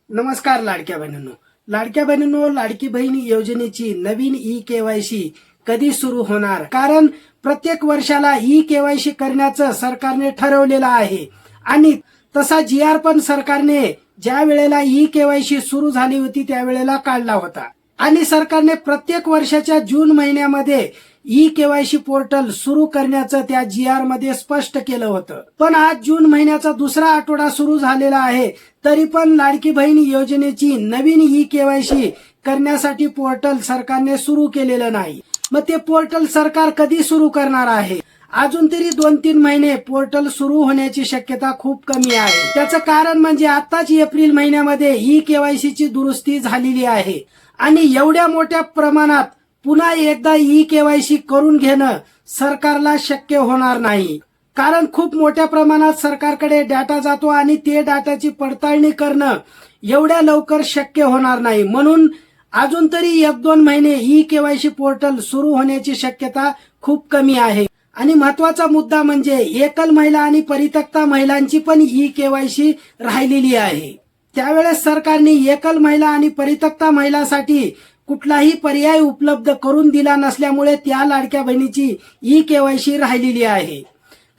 नमस्कार लाडक्या बहिणींनो, लाडकी बहीण योजनेची नवीन ई-केवायसी कधी सुरू होणार? कारण प्रत्येक वर्षाला ई-केवायसी करण्याचं सरकारने ठरवलेलं आहे आणि तसा जी-आर पण सरकारने ज्या वेळेला ई-केवायसी सुरू झाली होती त्यावेळेला काढला होता आणि सरकारने प्रत्येक वर्षाच्या जून महिन्यामध्ये ई-केवायसी पोर्टल सुरू करण्याचं त्या जी-आर मध्ये स्पष्ट केलं होतं. पण आज जून महिन्याचा दुसरा आठवडा सुरू झालेला आहे, तरी पण लाडकी बहीण योजनेची नवीन ई-केवायसी करण्यासाठी पोर्टल सरकारने सुरू केलेलं नाही. मग ते पोर्टल सरकार कधी सुरू करणार आहे? अजून तरी 2-3 महिने पोर्टल सुरू होण्याची शक्यता खूप कमी आहे. त्याचं कारण म्हणजे आताच एप्रिल महिन्यामध्ये ई-केवायसीची दुरुस्ती झालेली आहे आणि एवढ्या मोठ्या प्रमाणात पुन्हा एकदा ई-केवायसी करून घेणं सरकारला शक्य होणार नाही. कारण खूप मोठ्या प्रमाणात सरकारकडे डाटा जातो आणि ते डाटाची पडताळणी करणं एवढ्या लवकर शक्य होणार नाही. म्हणून अजून तरी 1-2 महिने ई-केवायसी पोर्टल सुरू होण्याची शक्यता खूप कमी आहे. आणि महत्वाचा मुद्दा म्हणजे एकल महिला आणि परित्यक्ता महिलांची पण ई-केवायसी राहिलेली आहे. त्यावेळेस सरकारने एकल महिला आणि परित्यक्ता महिलांसाठी कुठलाही पर्याय उपलब्ध करून दिला नसल्यामुळे त्या लाडक्या बहिणीची ई-केवायसी राहिलेली आहे.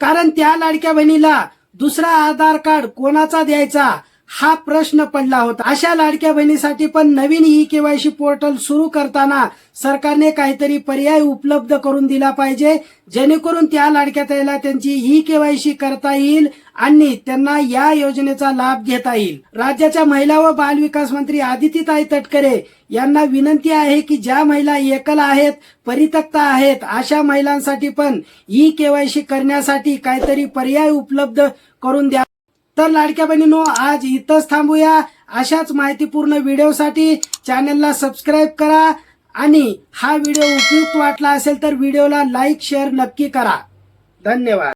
कारण त्या लाडक्या बहिणीला दुसरा आधार कार्ड कोणाचा द्यायचा हा प्रश्न पडला होता. अशा लाडक्या बहिणीसाठी पण नवीन ई-केवायसी पोर्टल सुरू करताना सरकारने काहीतरी पर्याय उपलब्ध करून दिला पाहिजे, जेणेकरून त्या लाडक्या ताईला त्यांची ई-केवायसी करता येईल आणि त्यांना या योजनेचा लाभ घेता येईल. राज्याच्या महिला व बाल विकास मंत्री आदितीताई तटकरे यांना विनंती आहे की ज्या महिला एकल आहेत, परित्यक्ता आहेत, अशा महिलांसाठी पण ई-केवायसी करण्यासाठी काहीतरी पर्याय उपलब्ध करून द्या. तर लाडक्या बहिणींनो, आज इथंच थांबूया. अशाच माहितीपूर्ण व्हिडिओसाठी चॅनलला सबस्क्राईब करा आणि हा व्हिडिओ उपयुक्त वाटला असेल तर व्हिडिओला लाईक शेअर नक्की करा. धन्यवाद.